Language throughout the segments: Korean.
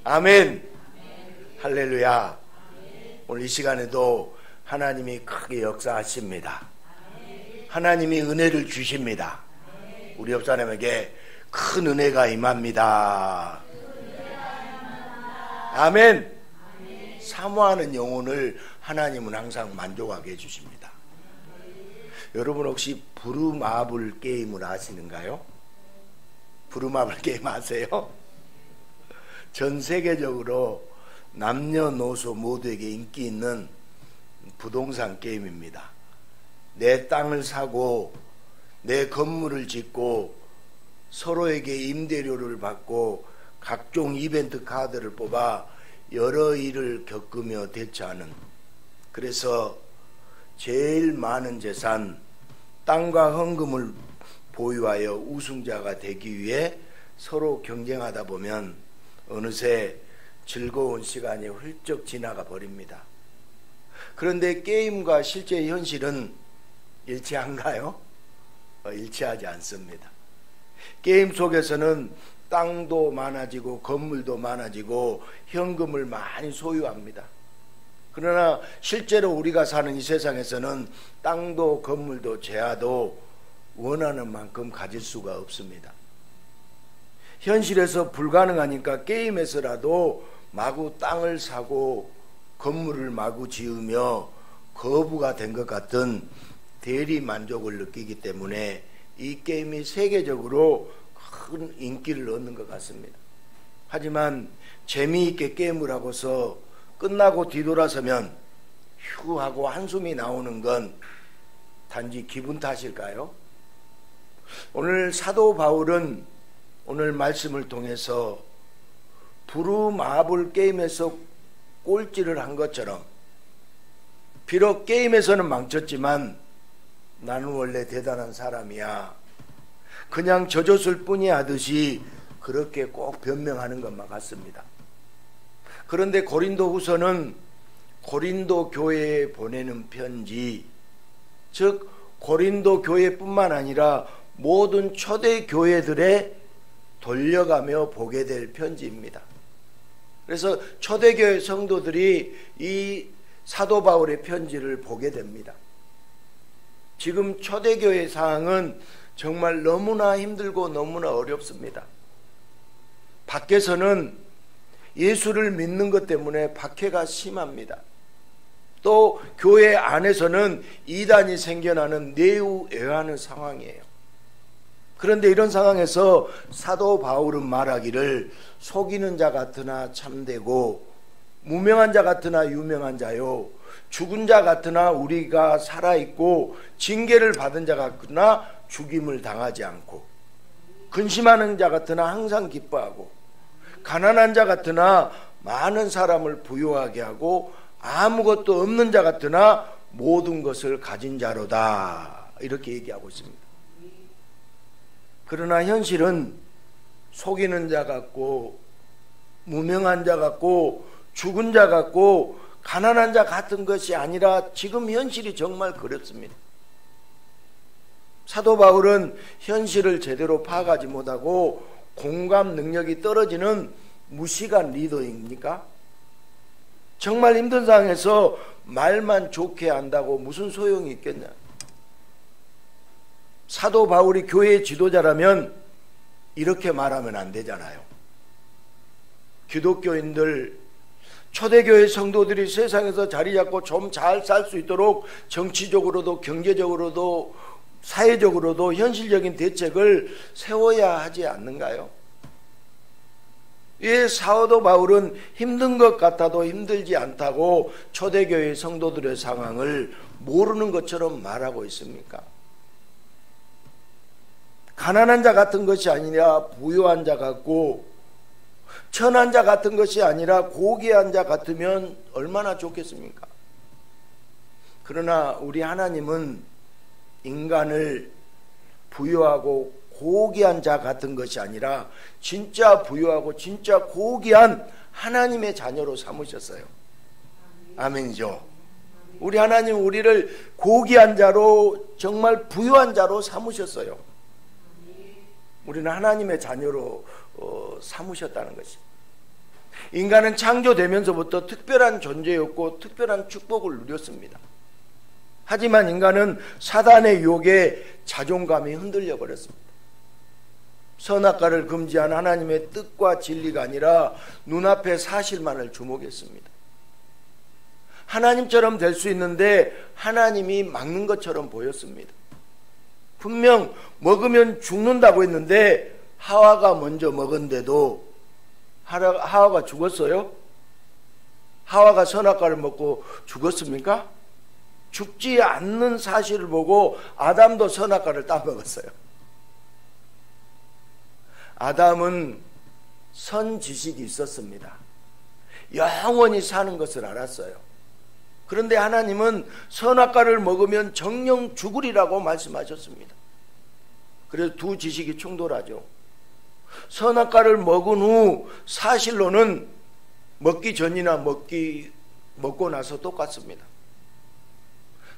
아멘. 할렐루야. 오늘 이 시간에도 하나님이 크게 역사하십니다. 하나님이 은혜를 주십니다. 우리 옆 사람에게 큰 은혜가 임합니다. 아멘. 사모하는 영혼을 하나님은 항상 만족하게 해주십니다. 여러분 혹시 부루마블 게임을 아시는가요? 부루마블 게임 아세요? 전 세계적으로 남녀노소 모두에게 인기 있는 부동산 게임입니다. 내 땅을 사고 내 건물을 짓고 서로에게 임대료를 받고 각종 이벤트 카드를 뽑아 여러 일을 겪으며 대처하는, 그래서 제일 많은 재산 땅과 헌금을 보유하여 우승자가 되기 위해 서로 경쟁하다 보면 어느새 즐거운 시간이 훌쩍 지나가 버립니다. 그런데 게임과 실제 현실은 일치한가요? 일치하지 않습니다. 게임 속에서는 땅도 많아지고 건물도 많아지고 현금을 많이 소유합니다. 그러나 실제로 우리가 사는 이 세상에서는 땅도 건물도 재화도 원하는 만큼 가질 수가 없습니다. 현실에서 불가능하니까 게임에서라도 마구 땅을 사고 건물을 마구 지으며 거부가 된 것 같은 대리 만족을 느끼기 때문에 이 게임이 세계적으로 큰 인기를 얻는 것 같습니다. 하지만 재미있게 게임을 하고서 끝나고 뒤돌아서면 휴 하고 한숨이 나오는 건 단지 기분 탓일까요? 오늘 사도 바울은 오늘 말씀을 통해서 부루마블 게임에서 꼴찌를 한 것처럼, 비록 게임에서는 망쳤지만 나는 원래 대단한 사람이야, 그냥 져줬을 뿐이야 하듯이 그렇게 꼭 변명하는 것만 같습니다. 그런데 고린도 후서는 고린도 교회에 보내는 편지, 즉 고린도 교회뿐만 아니라 모든 초대 교회들에 돌려가며 보게 될 편지입니다. 그래서 초대교회 성도들이 이 사도 바울의 편지를 보게 됩니다. 지금 초대교회 상황은 정말 너무나 힘들고 너무나 어렵습니다. 밖에서는 예수를 믿는 것 때문에 박해가 심합니다. 또 교회 안에서는 이단이 생겨나는 내우애환의 상황이에요. 그런데 이런 상황에서 사도 바울은 말하기를 속이는 자 같으나 참되고 무명한 자 같으나 유명한 자요, 죽은 자 같으나 우리가 살아있고 징계를 받은 자 같으나 죽임을 당하지 않고, 근심하는 자 같으나 항상 기뻐하고, 가난한 자 같으나 많은 사람을 부유하게 하고, 아무것도 없는 자 같으나 모든 것을 가진 자로다, 이렇게 얘기하고 있습니다. 그러나 현실은 속이는 자 같고 무명한 자 같고 죽은 자 같고 가난한 자 같은 것이 아니라 지금 현실이 정말 그렇습니다. 사도 바울은 현실을 제대로 파악하지 못하고 공감 능력이 떨어지는 무식한 리더입니까? 정말 힘든 상황에서 말만 좋게 한다고 무슨 소용이 있겠냐? 사도 바울이 교회의 지도자라면 이렇게 말하면 안 되잖아요. 기독교인들, 초대교회 성도들이 세상에서 자리 잡고 좀 잘 살 수 있도록 정치적으로도 경제적으로도 사회적으로도 현실적인 대책을 세워야 하지 않는가요? 왜 사도 바울은 힘든 것 같아도 힘들지 않다고 초대교회 성도들의 상황을 모르는 것처럼 말하고 있습니까? 가난한 자 같은 것이 아니라 부유한 자 같고 천한 자 같은 것이 아니라 고귀한 자 같으면 얼마나 좋겠습니까? 그러나 우리 하나님은 인간을 부유하고 고귀한 자 같은 것이 아니라 진짜 부유하고 진짜 고귀한 하나님의 자녀로 삼으셨어요. 아멘이죠. 우리 하나님 우리를 고귀한 자로, 정말 부유한 자로 삼으셨어요. 우리는 하나님의 자녀로 삼으셨다는 것입니다. 인간은 창조되면서부터 특별한 존재였고 특별한 축복을 누렸습니다. 하지만 인간은 사단의 유혹에 자존감이 흔들려 버렸습니다. 선악과를 금지한 하나님의 뜻과 진리가 아니라 눈앞의 사실만을 주목했습니다. 하나님처럼 될 수 있는데 하나님이 막는 것처럼 보였습니다. 분명 먹으면 죽는다고 했는데 하와가 먼저 먹은데도 하와가 죽었어요? 하와가 선악과를 먹고 죽었습니까? 죽지 않는 사실을 보고 아담도 선악과를 따먹었어요. 아담은 선지식이 있었습니다. 영원히 사는 것을 알았어요. 그런데 하나님은 선악과를 먹으면 정령 죽으리라고 말씀하셨습니다. 그래서 두 지식이 충돌하죠. 선악과를 먹은 후 사실로는 먹기 전이나 먹고 나서 똑같습니다.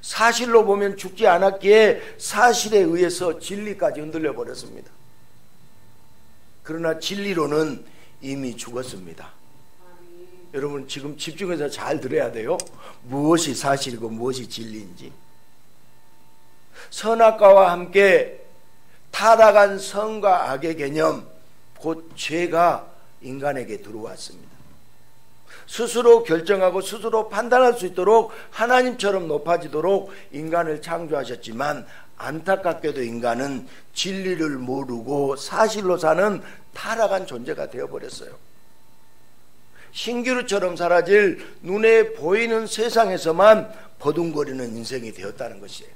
사실로 보면 죽지 않았기에 사실에 의해서 진리까지 흔들려 버렸습니다. 그러나 진리로는 이미 죽었습니다. 여러분 지금 집중해서 잘 들어야 돼요. 무엇이 사실이고 무엇이 진리인지. 선악과와 함께 타락한 선과 악의 개념, 곧 죄가 인간에게 들어왔습니다. 스스로 결정하고 스스로 판단할 수 있도록 하나님처럼 높아지도록 인간을 창조하셨지만 안타깝게도 인간은 진리를 모르고 사실로 사는 타락한 존재가 되어버렸어요. 신기루처럼 사라질 눈에 보이는 세상에서만 버둥거리는 인생이 되었다는 것이에요.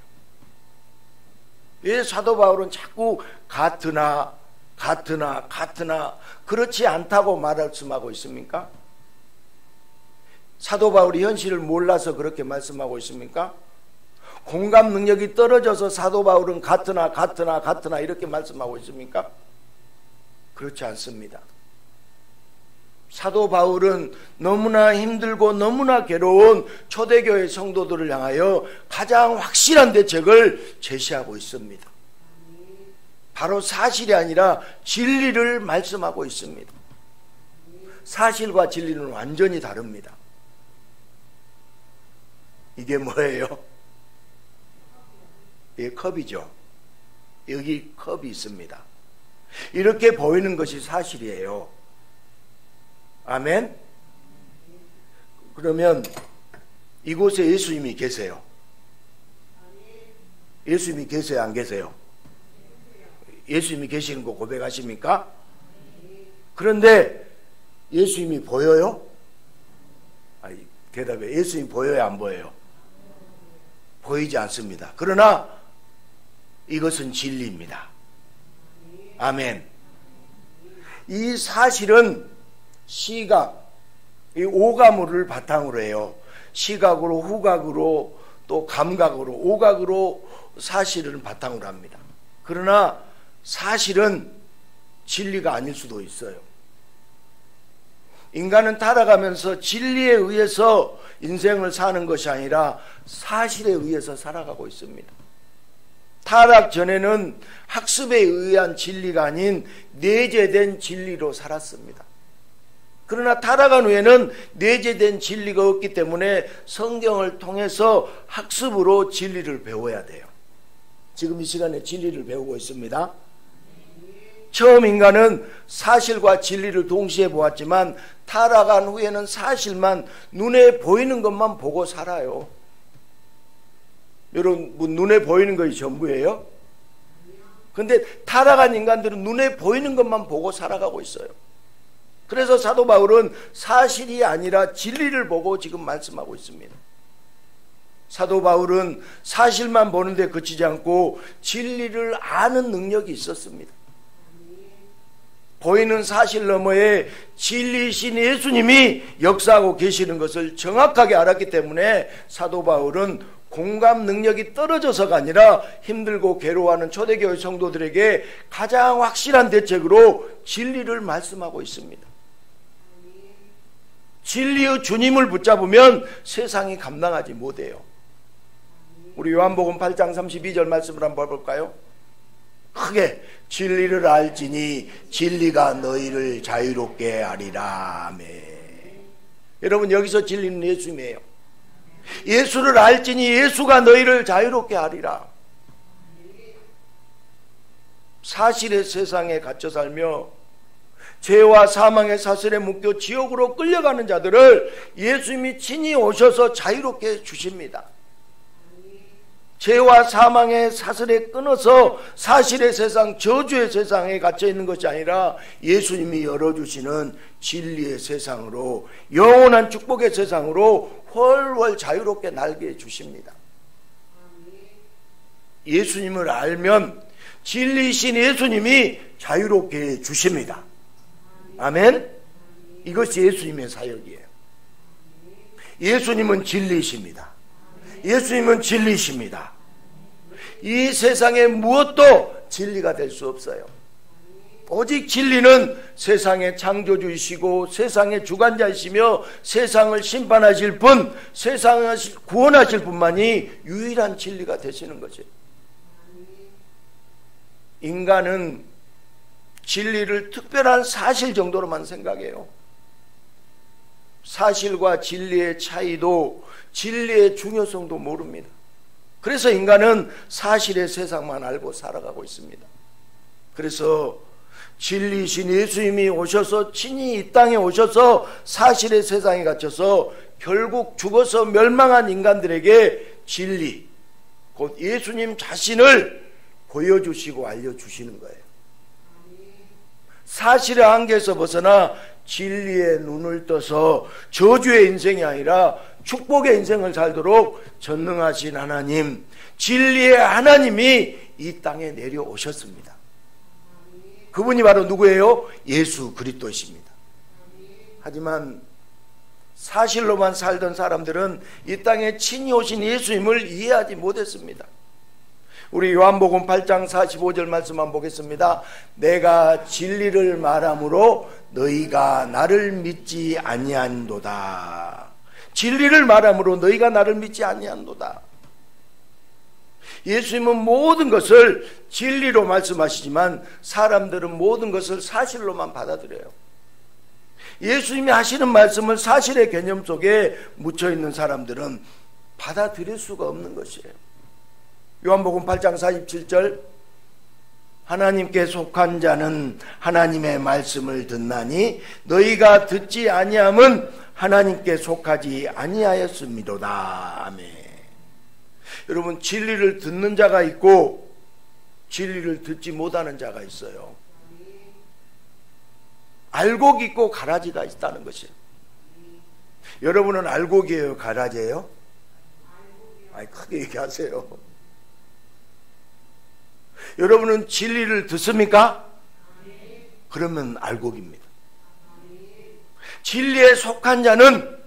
왜 사도 바울은 자꾸 같으나 그렇지 않다고 말씀하고 있습니까? 사도 바울이 현실을 몰라서 그렇게 말씀하고 있습니까? 공감 능력이 떨어져서 사도 바울은 같으나 이렇게 말씀하고 있습니까? 그렇지 않습니다. 사도 바울은 너무나 힘들고 너무나 괴로운 초대교회 성도들을 향하여 가장 확실한 대책을 제시하고 있습니다. 바로 사실이 아니라 진리를 말씀하고 있습니다. 사실과 진리는 완전히 다릅니다. 이게 뭐예요? 이게 컵이죠. 여기 컵이 있습니다. 이렇게 보이는 것이 사실이에요. 아멘? 그러면 이곳에 예수님이 계세요. 예수님이 계세요, 안 계세요? 예수님이 계시는 거 고백하십니까? 그런데 예수님이 보여요? 대답해. 예수님이 보여요, 안 보여요? 보이지 않습니다. 그러나 이것은 진리입니다. 아멘. 이 사실은 시각, 이 오감을 바탕으로 해요. 시각으로, 후각으로, 또 감각으로, 오각으로 사실은 바탕으로 합니다. 그러나 사실은 진리가 아닐 수도 있어요. 인간은 타락하면서 진리에 의해서 인생을 사는 것이 아니라 사실에 의해서 살아가고 있습니다. 타락 전에는 학습에 의한 진리가 아닌 내재된 진리로 살았습니다. 그러나 타락한 후에는 내재된 진리가 없기 때문에 성경을 통해서 학습으로 진리를 배워야 돼요. 지금 이 시간에 진리를 배우고 있습니다. 처음 인간은 사실과 진리를 동시에 보았지만 타락한 후에는 사실만, 눈에 보이는 것만 보고 살아요. 여러분, 눈에 보이는 것이 전부예요? 근데 타락한 인간들은 눈에 보이는 것만 보고 살아가고 있어요. 그래서 사도 바울은 사실이 아니라 진리를 보고 지금 말씀하고 있습니다. 사도 바울은 사실만 보는데 그치지 않고 진리를 아는 능력이 있었습니다. 보이는 사실 너머에 진리이신 예수님이 역사하고 계시는 것을 정확하게 알았기 때문에 사도 바울은 공감 능력이 떨어져서가 아니라 힘들고 괴로워하는 초대교회 성도들에게 가장 확실한 대책으로 진리를 말씀하고 있습니다. 진리의 주님을 붙잡으면 세상이 감당하지 못해요. 우리 요한복음 8장 32절 말씀을 한번 볼까요? 크게 진리를 알지니 진리가 너희를 자유롭게 하리라. 아멘. 여러분, 여기서 진리는 예수님이에요. 예수를 알지니 예수가 너희를 자유롭게 하리라. 사실의 세상에 갇혀 살며 죄와 사망의 사슬에 묶여 지옥으로 끌려가는 자들을 예수님이 친히 오셔서 자유롭게 해 주십니다. 죄와 사망의 사슬에 끊어서 사실의 세상, 저주의 세상에 갇혀 있는 것이 아니라 예수님이 열어주시는 진리의 세상으로, 영원한 축복의 세상으로 훨훨 자유롭게 날게 해주십니다. 예수님을 알면 진리이신 예수님이 자유롭게 해주십니다. 아멘. 이것이 예수님의 사역이에요. 예수님은 진리이십니다. 예수님은 진리이십니다. 이 세상에 무엇도 진리가 될 수 없어요. 오직 진리는 세상의 창조주이시고 세상의 주관자이시며 세상을 심판하실 분, 세상을 구원하실 분만이 유일한 진리가 되시는 거죠. 인간은 진리를 특별한 사실 정도로만 생각해요. 사실과 진리의 차이도, 진리의 중요성도 모릅니다. 그래서 인간은 사실의 세상만 알고 살아가고 있습니다. 그래서 진리이신 예수님이 오셔서 친히 이 땅에 오셔서 사실의 세상에 갇혀서 결국 죽어서 멸망한 인간들에게 진리, 곧 예수님 자신을 보여주시고 알려주시는 거예요. 사실의 한계에서 벗어나 진리의 눈을 떠서 저주의 인생이 아니라 축복의 인생을 살도록 전능하신 하나님, 진리의 하나님이 이 땅에 내려오셨습니다. 그분이 바로 누구예요? 예수 그리스도이십니다. 하지만 사실로만 살던 사람들은 이 땅에 친히 오신 예수님을 이해하지 못했습니다. 우리 요한복음 8장 45절 말씀만 보겠습니다. 내가 진리를 말함으로 너희가 나를 믿지 아니한도다. 진리를 말함으로 너희가 나를 믿지 아니한도다. 예수님은 모든 것을 진리로 말씀하시지만 사람들은 모든 것을 사실로만 받아들여요. 예수님이 하시는 말씀을 사실의 개념 속에 묻혀있는 사람들은 받아들일 수가 없는 것이에요. 요한복음 8장 47절, 하나님께 속한 자는 하나님의 말씀을 듣나니 너희가 듣지 아니함은 하나님께 속하지 아니하였음이로다. 아멘. 여러분, 진리를 듣는 자가 있고 진리를 듣지 못하는 자가 있어요. 알곡이 있고 가라지가 있다는 것이에요. 여러분은 알곡이에요, 가라지예요? 아니, 크게 얘기하세요. 여러분은 진리를 듣습니까? 그러면 알곡입니다. 진리에 속한 자는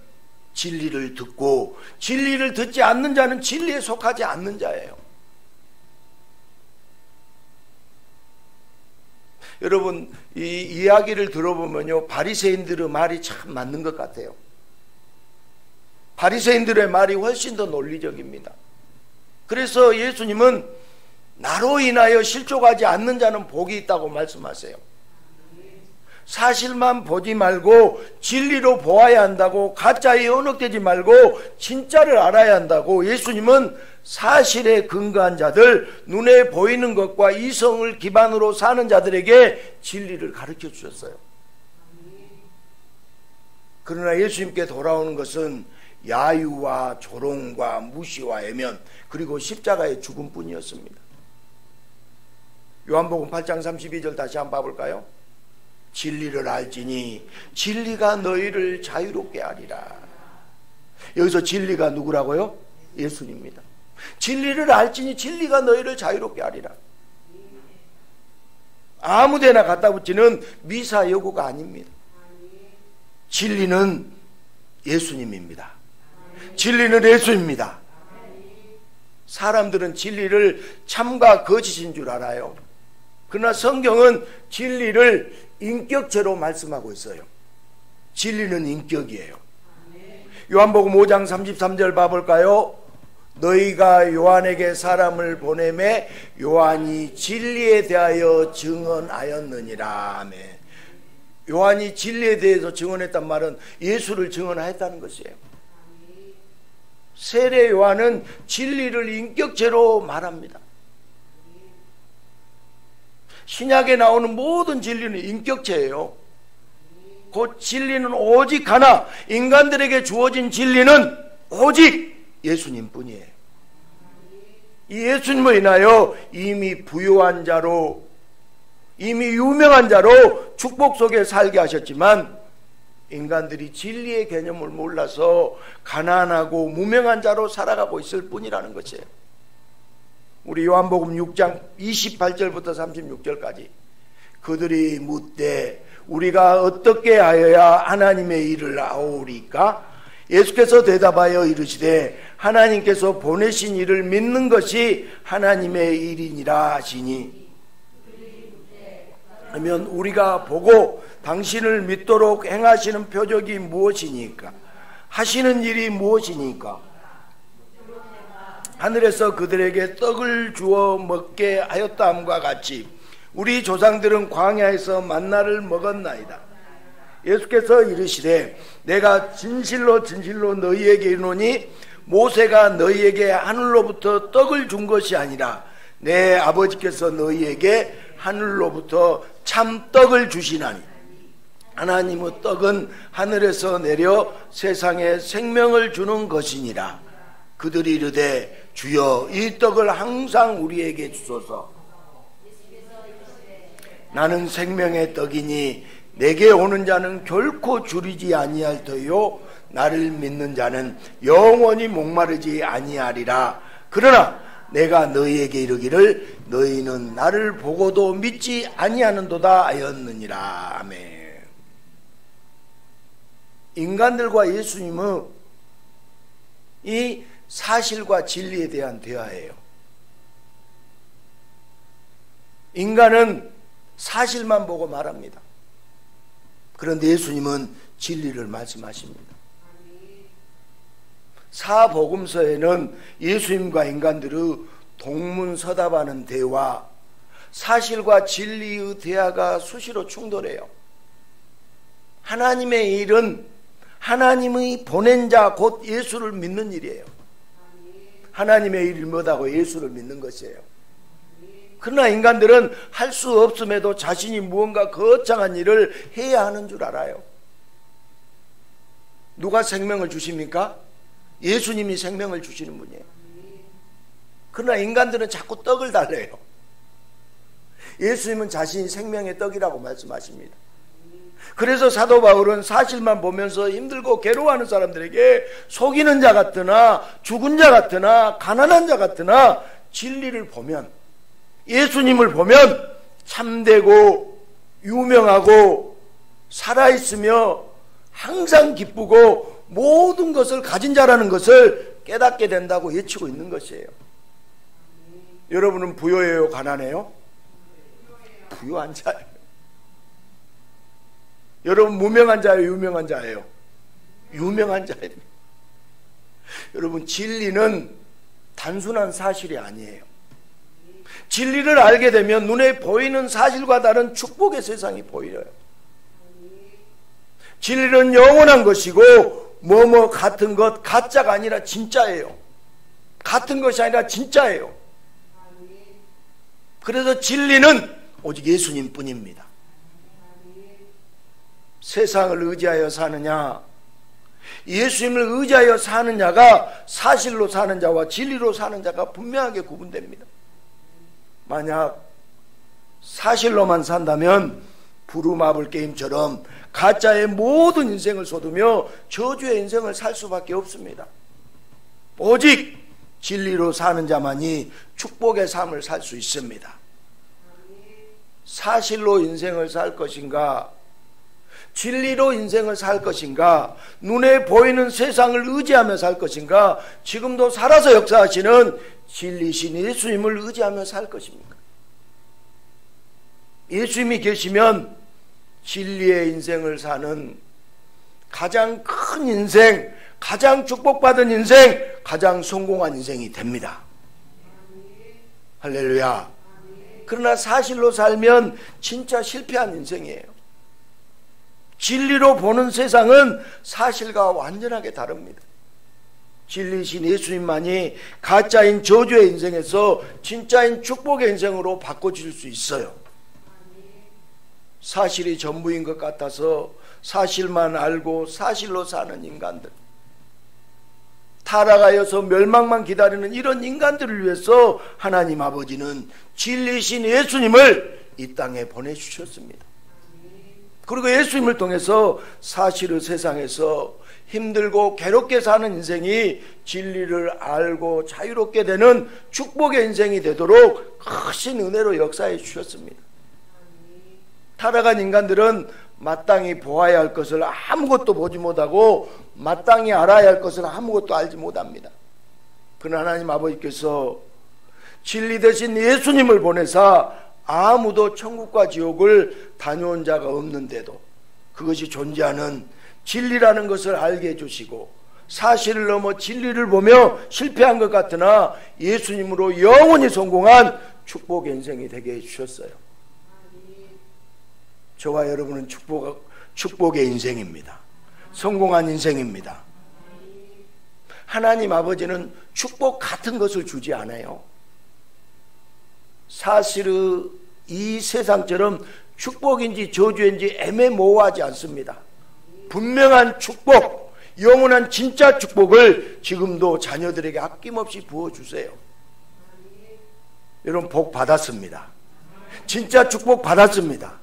진리를 듣고 진리를 듣지 않는 자는 진리에 속하지 않는 자예요. 여러분, 이 이야기를 들어보면요, 바리새인들의 말이 참 맞는 것 같아요. 바리새인들의 말이 훨씬 더 논리적입니다. 그래서 예수님은 나로 인하여 실족하지 않는 자는 복이 있다고 말씀하세요. 사실만 보지 말고 진리로 보아야 한다고, 가짜에 연혹되지 말고 진짜를 알아야 한다고 예수님은 사실에 근거한 자들, 눈에 보이는 것과 이성을 기반으로 사는 자들에게 진리를 가르쳐 주셨어요. 그러나 예수님께 돌아오는 것은 야유와 조롱과 무시와 애면, 그리고 십자가의 죽음뿐이었습니다. 요한복음 8장 32절 다시 한번 봐볼까요? 진리를 알지니 진리가 너희를 자유롭게 하리라. 여기서 진리가 누구라고요? 예수님입니다. 진리를 알지니 진리가 너희를 자유롭게 하리라. 아무데나 갖다 붙이는 미사 여구가 아닙니다. 진리는 예수님입니다. 진리는 예수입니다. 사람들은 진리를 참과 거짓인 줄 알아요. 그러나 성경은 진리를 인격체로 말씀하고 있어요. 진리는 인격이에요. 요한복음 5장 33절 봐볼까요? 너희가 요한에게 사람을 보내매 요한이 진리에 대하여 증언하였느니라. 아멘. 요한이 진리에 대해서 증언했단 말은 예수를 증언했다는 것이에요. 세례 요한은 진리를 인격체로 말합니다. 신약에 나오는 모든 진리는 인격체예요. 그 진리는 오직 하나, 인간들에게 주어진 진리는 오직 예수님 뿐이에요. 이 예수님을 인하여 이미 부유한 자로, 이미 유명한 자로 축복 속에 살게 하셨지만 인간들이 진리의 개념을 몰라서 가난하고 무명한 자로 살아가고 있을 뿐이라는 것이에요. 우리 요한복음 6장 28절부터 36절까지 그들이 묻되 우리가 어떻게 하여야 하나님의 일을 아오리까? 예수께서 대답하여 이르시되 하나님께서 보내신 이를 믿는 것이 하나님의 일이니라 하시니, 그러면 우리가 보고 당신을 믿도록 행하시는 표적이 무엇이니까? 하시는 일이 무엇이니까? 하늘에서 그들에게 떡을 주어 먹게 하였다함과 같이 우리 조상들은 광야에서 만나를 먹었나이다. 예수께서 이르시되 내가 진실로 진실로 너희에게 이르노니 모세가 너희에게 하늘로부터 떡을 준 것이 아니라 내 아버지께서 너희에게 하늘로부터 참 떡을 주시나니, 하나님의 떡은 하늘에서 내려 세상에 생명을 주는 것이니라. 그들이 이르되 주여 이 떡을 항상 우리에게 주소서. 나는 생명의 떡이니 내게 오는 자는 결코 줄이지 아니할 터요 나를 믿는 자는 영원히 목마르지 아니하리라. 그러나 내가 너희에게 이르기를 너희는 나를 보고도 믿지 아니하는도다 하였느니라. 아멘. 인간들과 예수님은 이 사실과 진리에 대한 대화예요. 인간은 사실만 보고 말합니다. 그런데 예수님은 진리를 말씀하십니다. 사복음서에는 예수님과 인간들의 동문서답하는 대화, 사실과 진리의 대화가 수시로 충돌해요. 하나님의 일은 하나님의 보낸 자 곧 예수를 믿는 일이에요. 하나님의 일이 뭐다고? 예수를 믿는 것이에요. 그러나 인간들은 할 수 없음에도 자신이 무언가 거창한 일을 해야 하는 줄 알아요. 누가 생명을 주십니까? 예수님이 생명을 주시는 분이에요. 그러나 인간들은 자꾸 떡을 달래요. 예수님은 자신이 생명의 떡이라고 말씀하십니다. 그래서 사도 바울은 사실만 보면서 힘들고 괴로워하는 사람들에게 속이는 자 같으나 죽은 자 같으나 가난한 자 같으나 진리를 보면, 예수님을 보면 참되고 유명하고 살아있으며 항상 기쁘고 모든 것을 가진 자라는 것을 깨닫게 된다고 외치고 있는 것이에요. 여러분은 부유해요? 가난해요? 부유한 자예요. 여러분 무명한 자예요? 유명한 자예요? 유명한 자예요. 여러분 진리는 단순한 사실이 아니에요. 진리를 알게 되면 눈에 보이는 사실과 다른 축복의 세상이 보여요. 진리는 영원한 것이고 뭐뭐 같은 것, 가짜가 아니라 진짜예요. 같은 것이 아니라 진짜예요. 그래서 진리는 오직 예수님 뿐입니다. 세상을 의지하여 사느냐, 예수님을 의지하여 사는 자가 사실로 사는 자와 진리로 사는 자가 분명하게 구분됩니다. 만약 사실로만 산다면 부루마블 게임처럼 가짜의 모든 인생을 쏟으며 저주의 인생을 살 수밖에 없습니다. 오직 진리로 사는 자만이 축복의 삶을 살 수 있습니다. 사실로 인생을 살 것인가, 진리로 인생을 살 것인가, 눈에 보이는 세상을 의지하며 살 것인가, 지금도 살아서 역사하시는 진리신 예수님을 의지하며 살 것입니까? 예수님이 계시면 진리의 인생을 사는 가장 큰 인생, 가장 축복받은 인생, 가장 성공한 인생이 됩니다. 할렐루야. 그러나 사실로 살면 진짜 실패한 인생이에요. 진리로 보는 세상은 사실과 완전하게 다릅니다. 진리이신 예수님만이 가짜인 저주의 인생에서 진짜인 축복의 인생으로 바꿔줄 수 있어요. 사실이 전부인 것 같아서 사실만 알고 사실로 사는 인간들, 타락하여서 멸망만 기다리는 이런 인간들을 위해서 하나님 아버지는 진리이신 예수님을 이 땅에 보내주셨습니다. 그리고 예수님을 통해서 사실의 세상에서 힘들고 괴롭게 사는 인생이 진리를 알고 자유롭게 되는 축복의 인생이 되도록 크신 은혜로 역사해 주셨습니다. 타락한 인간들은 마땅히 보아야 할 것을 아무것도 보지 못하고 마땅히 알아야 할 것을 아무것도 알지 못합니다. 그러나 하나님 아버지께서 진리 되신 예수님을 보내사 아무도 천국과 지옥을 다녀온 자가 없는데도 그것이 존재하는 진리라는 것을 알게 해주시고, 사실을 넘어 진리를 보며 실패한 것 같으나 예수님으로 영원히 성공한 축복의 인생이 되게 해주셨어요. 저와 여러분은 축복의 인생입니다. 성공한 인생입니다. 하나님 아버지는 축복 같은 것을 주지 않아요. 사실은 이 세상처럼 축복인지 저주인지 애매모호하지 않습니다. 분명한 축복, 영원한 진짜 축복을 지금도 자녀들에게 아낌없이 부어주세요. 여러분 복 받았습니다. 진짜 축복 받았습니다.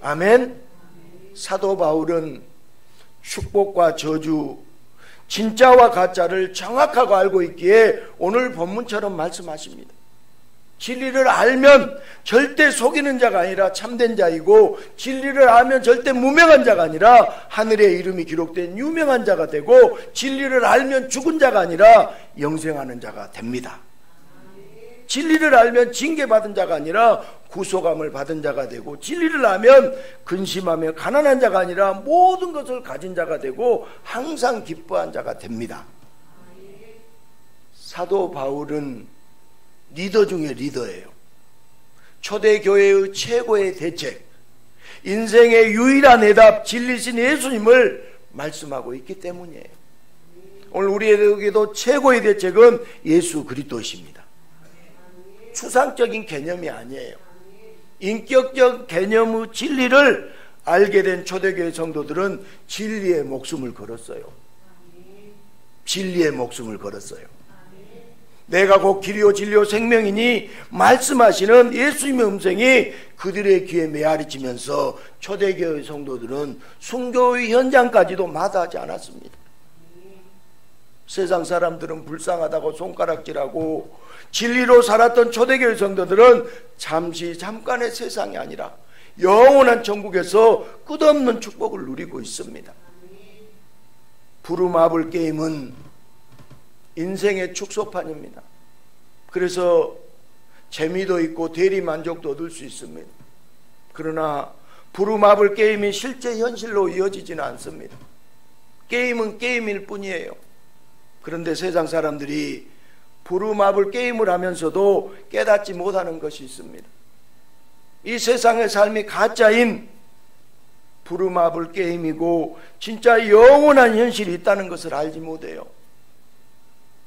아멘. 사도 바울은 축복과 저주, 진짜와 가짜를 정확하게 알고 있기에 오늘 본문처럼 말씀하십니다. 진리를 알면 절대 속이는 자가 아니라 참된 자이고, 진리를 알면 절대 무명한 자가 아니라 하늘에 이름이 기록된 유명한 자가 되고, 진리를 알면 죽은 자가 아니라 영생하는 자가 됩니다. 진리를 알면 징계받은 자가 아니라 구속함을 받은 자가 되고, 진리를 알면 근심하며 가난한 자가 아니라 모든 것을 가진 자가 되고 항상 기뻐한 자가 됩니다. 사도 바울은 리더 중에 리더예요. 초대교회의 최고의 대책, 인생의 유일한 해답, 진리신 예수님을 말씀하고 있기 때문이에요. 오늘 우리에게도 최고의 대책은 예수 그리스도이십니다. 추상적인 개념이 아니에요. 인격적 개념의 진리를 알게 된 초대교회 성도들은 진리의 목숨을 걸었어요. 진리의 목숨을 걸었어요. 내가 곧 길이요 진리요 생명이니 말씀하시는 예수님의 음성이 그들의 귀에 메아리치면서 초대교회 성도들은 순교의 현장까지도 마다하지 않았습니다. 세상 사람들은 불쌍하다고 손가락질하고, 진리로 살았던 초대교회 성도들은 잠깐의 세상이 아니라 영원한 천국에서 끝없는 축복을 누리고 있습니다. 부루마블 게임은 인생의 축소판입니다. 그래서 재미도 있고 대리 만족도 얻을 수 있습니다. 그러나 부루마블 게임이 실제 현실로 이어지지는 않습니다. 게임은 게임일 뿐이에요. 그런데 세상 사람들이 부루마블 게임을 하면서도 깨닫지 못하는 것이 있습니다. 이 세상의 삶이 가짜인 부루마블 게임이고 진짜 영원한 현실이 있다는 것을 알지 못해요.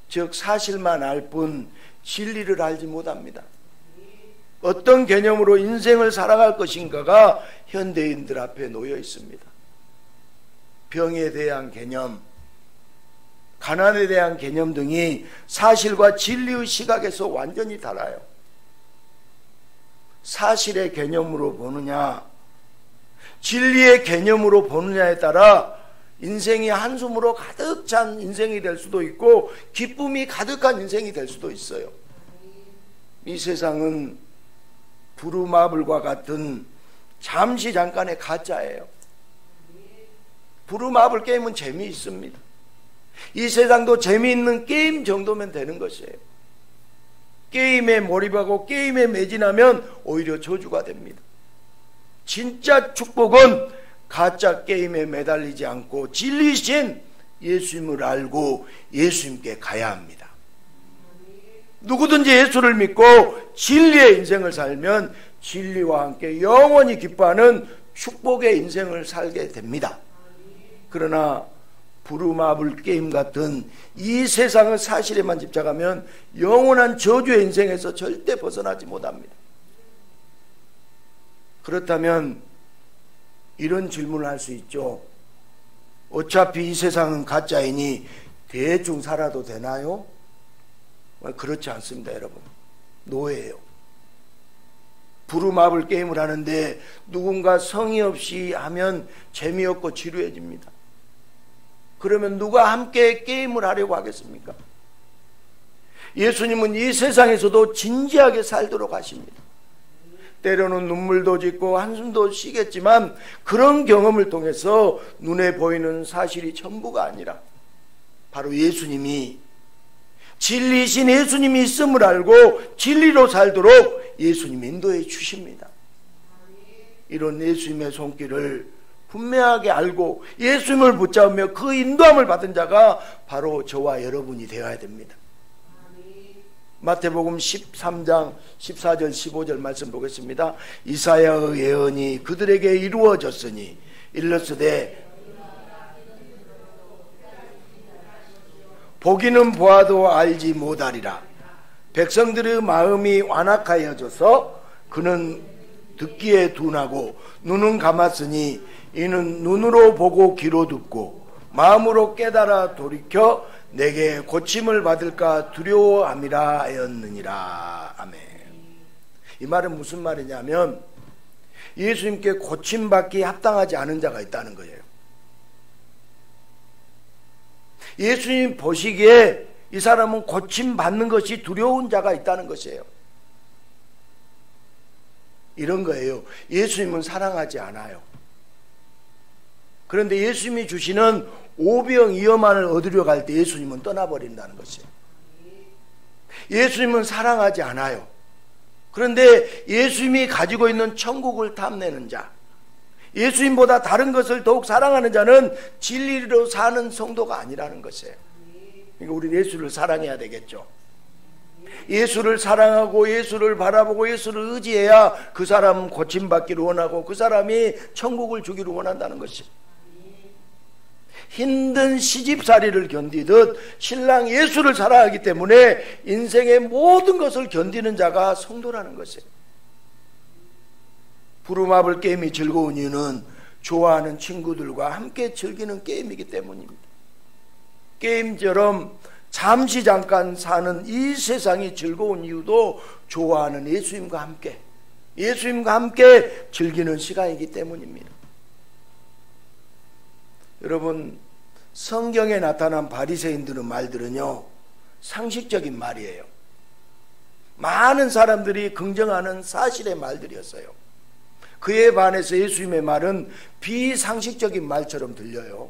즉 사실만 알 뿐 진리를 알지 못합니다. 어떤 개념으로 인생을 살아갈 것인가가 현대인들 앞에 놓여 있습니다. 병에 대한 개념, 가난에 대한 개념 등이 사실과 진리의 시각에서 완전히 달라요. 사실의 개념으로 보느냐, 진리의 개념으로 보느냐에 따라 인생이 한숨으로 가득 찬 인생이 될 수도 있고 기쁨이 가득한 인생이 될 수도 있어요. 이 세상은 부루마블과 같은 잠시 잠깐의 가짜예요. 부루마블 게임은 재미있습니다. 이 세상도 재미있는 게임 정도면 되는 것이에요. 게임에 몰입하고 게임에 매진하면 오히려 저주가 됩니다. 진짜 축복은 가짜 게임에 매달리지 않고 진리신 예수님을 알고 예수님께 가야 합니다. 누구든지 예수를 믿고 진리의 인생을 살면 진리와 함께 영원히 기뻐하는 축복의 인생을 살게 됩니다. 그러나 부루마블 게임 같은 이 세상의 사실에만 집착하면 영원한 저주의 인생에서 절대 벗어나지 못합니다. 그렇다면 이런 질문을 할 수 있죠. 어차피 이 세상은 가짜이니 대충 살아도 되나요? 그렇지 않습니다, 여러분. 노예예요. 부루마블 게임을 하는데 누군가 성의 없이 하면 재미없고 지루해집니다. 그러면 누가 함께 게임을 하려고 하겠습니까? 예수님은 이 세상에서도 진지하게 살도록 하십니다. 때로는 눈물도 짓고 한숨도 쉬겠지만 그런 경험을 통해서 눈에 보이는 사실이 전부가 아니라 바로 예수님이, 진리이신 예수님이 있음을 알고 진리로 살도록 예수님이 인도해 주십니다. 이런 예수님의 손길을 분명하게 알고 예수님을 붙잡으며 그 인도함을 받은 자가 바로 저와 여러분이 되어야 됩니다. 마태복음 13장 14절 15절 말씀 보겠습니다. 이사야의 예언이 그들에게 이루어졌으니 일렀으되 보기는 보아도 알지 못하리라. 백성들의 마음이 완악하여져서 그는 듣기에 둔하고 눈은 감았으니 이는 눈으로 보고 귀로 듣고 마음으로 깨달아 돌이켜 내게 고침을 받을까 두려워함이라 하였느니라. 아멘. 이 말은 무슨 말이냐면 예수님께 고침받기 합당하지 않은 자가 있다는 거예요. 예수님 보시기에 이 사람은 고침받는 것이 두려운 자가 있다는 것이에요. 이런 거예요. 예수님은 사랑하지 않아요. 그런데 예수님이 주시는 오병이어만을 얻으려 갈 때 예수님은 떠나버린다는 것이에요. 예수님은 사랑하지 않아요. 그런데 예수님이 가지고 있는 천국을 탐내는 자, 예수님보다 다른 것을 더욱 사랑하는 자는 진리로 사는 성도가 아니라는 것이에요. 그러니까 우리 예수를 사랑해야 되겠죠. 예수를 사랑하고 예수를 바라보고 예수를 의지해야 그 사람은 고침받기를 원하고 그 사람이 천국을 주기를 원한다는 것이에요. 힘든 시집살이를 견디듯 신랑 예수를 사랑하기 때문에 인생의 모든 것을 견디는 자가 성도라는 것이에요. 부루마블 게임이 즐거운 이유는 좋아하는 친구들과 함께 즐기는 게임이기 때문입니다. 게임처럼 잠시 잠깐 사는 이 세상이 즐거운 이유도 좋아하는 예수님과 함께 즐기는 시간이기 때문입니다. 여러분, 성경에 나타난 바리새인들의 말들은요, 상식적인 말이에요. 많은 사람들이 긍정하는 사실의 말들이었어요. 그에 반해서 예수님의 말은 비상식적인 말처럼 들려요.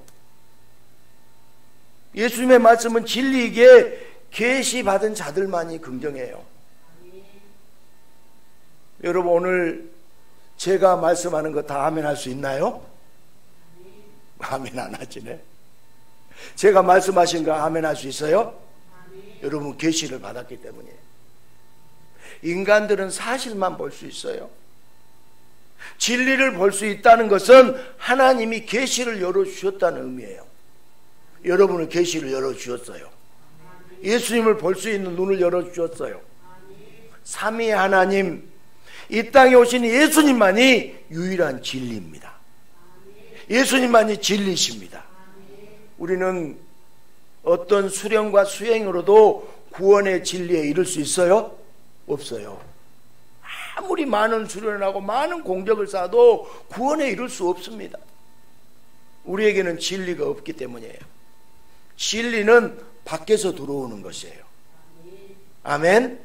예수님의 말씀은 진리이기에 계시받은 자들만이 긍정해요. 여러분, 오늘 제가 말씀하는 거 다 아멘 할 수 있나요? 아멘 안 하시네. 제가 말씀하신 거 아멘 할 수 있어요? 여러분, 계시를 받았기 때문이에요. 인간들은 사실만 볼 수 있어요. 진리를 볼 수 있다는 것은 하나님이 계시를 열어주셨다는 의미예요. 여러분은 계시를 열어주셨어요. 예수님을 볼 수 있는 눈을 열어주셨어요. 삼위 하나님, 이 땅에 오신 예수님만이 유일한 진리입니다. 예수님만이 진리십니다. 우리는 어떤 수련과 수행으로도 구원의 진리에 이를 수 있어요? 없어요. 아무리 많은 수련을 하고 많은 공적을 쌓아도 구원에 이를 수 없습니다. 우리에게는 진리가 없기 때문이에요. 진리는 밖에서 들어오는 것이에요. 아멘.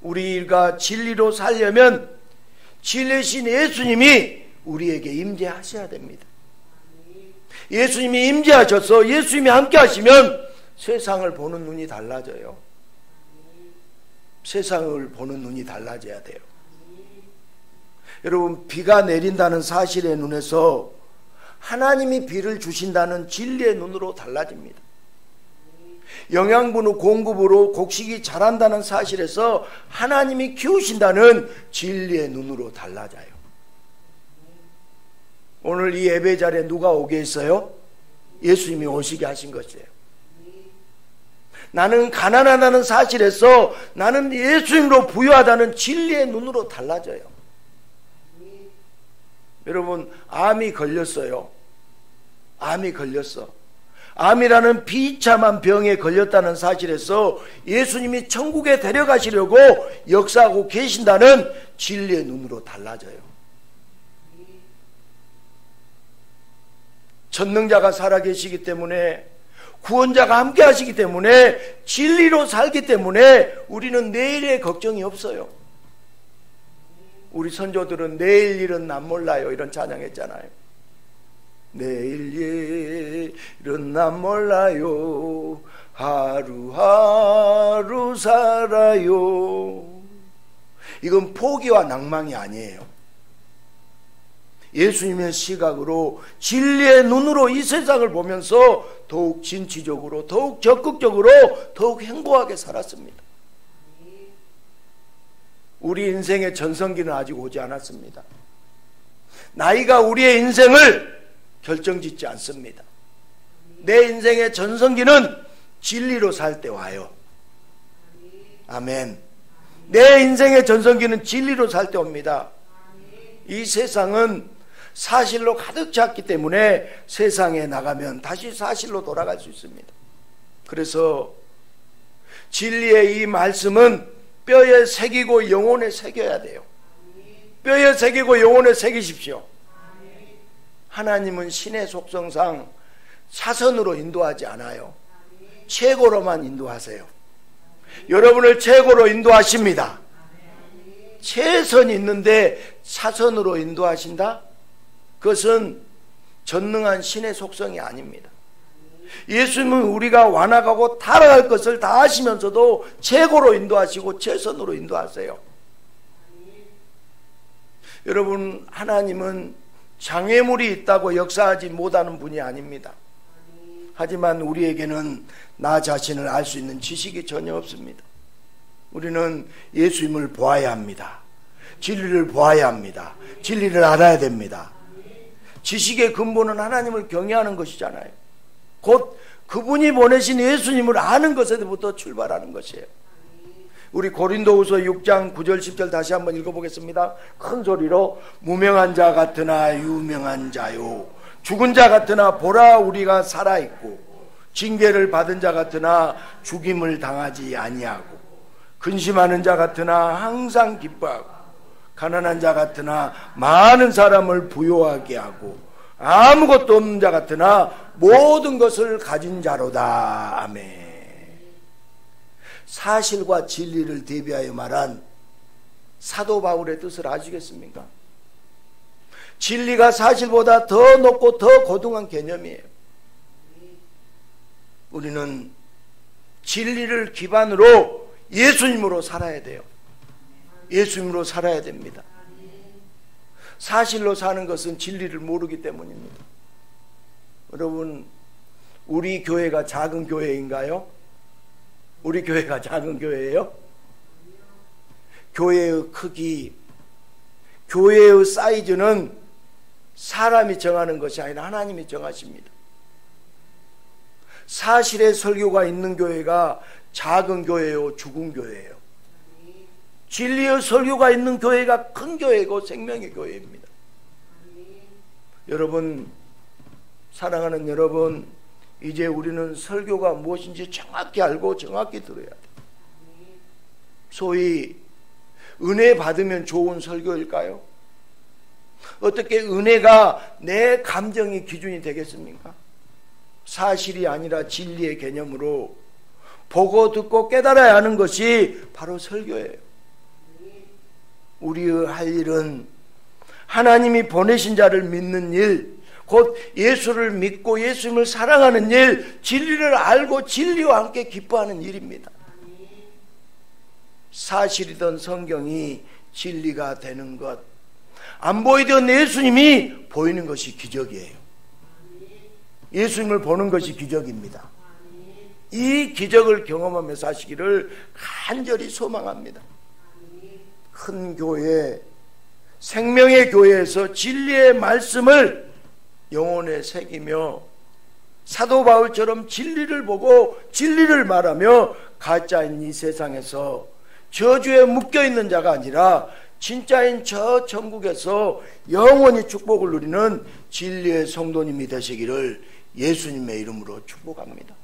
우리가 진리로 살려면 진리신 예수님이 우리에게 임재하셔야 됩니다. 예수님이 임재하셔서 예수님이 함께 하시면 세상을 보는 눈이 달라져요. 세상을 보는 눈이 달라져야 돼요. 여러분, 비가 내린다는 사실의 눈에서 하나님이 비를 주신다는 진리의 눈으로 달라집니다. 영양분의 공급으로 곡식이 자란다는 사실에서 하나님이 키우신다는 진리의 눈으로 달라져요. 오늘 이 예배 자리에 누가 오게 했어요? 예수님이 오시게 하신 것이에요. 나는 가난하다는 사실에서 나는 예수님으로 부유하다는 진리의 눈으로 달라져요. 여러분, 암이 걸렸어요. 암이 걸렸어. 암이라는 비참한 병에 걸렸다는 사실에서 예수님이 천국에 데려가시려고 역사하고 계신다는 진리의 눈으로 달라져요. 전능자가 살아계시기 때문에, 구원자가 함께 하시기 때문에, 진리로 살기 때문에 우리는 내일의 걱정이 없어요. 우리 선조들은 내일 일은 난 몰라요 이런 찬양했잖아요. 내일 일은 난 몰라요, 하루하루 살아요. 이건 포기와 낭망이 아니에요. 예수님의 시각으로, 진리의 눈으로 이 세상을 보면서 더욱 진취적으로, 더욱 적극적으로, 더욱 행복하게 살았습니다. 우리 인생의 전성기는 아직 오지 않았습니다. 나이가 우리의 인생을 결정짓지 않습니다. 내 인생의 전성기는 진리로 살 때 와요. 아멘. 내 인생의 전성기는 진리로 살 때 옵니다. 이 세상은 사실로 가득 찼기 때문에 세상에 나가면 다시 사실로 돌아갈 수 있습니다. 그래서 진리의 이 말씀은 뼈에 새기고 영혼에 새겨야 돼요. 뼈에 새기고 영혼에 새기십시오. 하나님은 신의 속성상 사선으로 인도하지 않아요. 최고로만 인도하세요. 여러분을 최고로 인도하십니다. 최선이 있는데 사선으로 인도하신다? 그것은 전능한 신의 속성이 아닙니다. 예수님은 우리가 완악하고 타락할 것을 다 하시면서도 최고로 인도하시고 최선으로 인도하세요. 여러분, 하나님은 장애물이 있다고 역사하지 못하는 분이 아닙니다. 하지만 우리에게는 나 자신을 알 수 있는 지식이 전혀 없습니다. 우리는 예수님을 보아야 합니다. 진리를 보아야 합니다. 진리를 알아야 됩니다. 지식의 근본은 하나님을 경외하는 것이잖아요. 곧 그분이 보내신 예수님을 아는 것에서부터 출발하는 것이에요. 우리 고린도후서 6장 9절 10절 다시 한번 읽어보겠습니다. 큰 소리로. 무명한 자 같으나 유명한 자요, 죽은 자 같으나 보라 우리가 살아있고, 징계를 받은 자 같으나 죽임을 당하지 아니하고, 근심하는 자 같으나 항상 기뻐하고, 가난한 자 같으나 많은 사람을 부요하게 하고, 아무것도 없는 자 같으나 모든 것을 가진 자로다. 아멘. 사실과 진리를 대비하여 말한 사도 바울의 뜻을 아시겠습니까? 진리가 사실보다 더 높고 더 고등한 개념이에요. 우리는 진리를 기반으로 예수님으로 살아야 돼요. 예수님으로 살아야 됩니다. 사실로 사는 것은 진리를 모르기 때문입니다. 여러분, 우리 교회가 작은 교회인가요? 우리 교회가 작은 교회예요? 교회의 크기, 교회의 사이즈는 사람이 정하는 것이 아니라 하나님이 정하십니다. 사실의 설교가 있는 교회가 작은 교회요, 죽은 교회예요. 진리의 설교가 있는 교회가 큰 교회고 생명의 교회입니다. 여러분, 사랑하는 여러분, 이제 우리는 설교가 무엇인지 정확히 알고 정확히 들어야 돼요. 소위 은혜 받으면 좋은 설교일까요? 어떻게 은혜가 내 감정이 기준이 되겠습니까? 사실이 아니라 진리의 개념으로 보고 듣고 깨달아야 하는 것이 바로 설교예요. 우리의 할 일은 하나님이 보내신 자를 믿는 일, 곧 예수를 믿고 예수님을 사랑하는 일, 진리를 알고 진리와 함께 기뻐하는 일입니다. 사실이던 성경이 진리가 되는 것, 안 보이던 예수님이 보이는 것이 기적이에요. 예수님을 보는 것이 기적입니다. 이 기적을 경험하며 사시기를 간절히 소망합니다. 큰 교회, 생명의 교회에서 진리의 말씀을 영혼에 새기며 사도 바울처럼 진리를 보고 진리를 말하며 가짜인 이 세상에서 저주에 묶여있는 자가 아니라 진짜인 저 천국에서 영원히 축복을 누리는 진리의 성도님이 되시기를 예수님의 이름으로 축복합니다.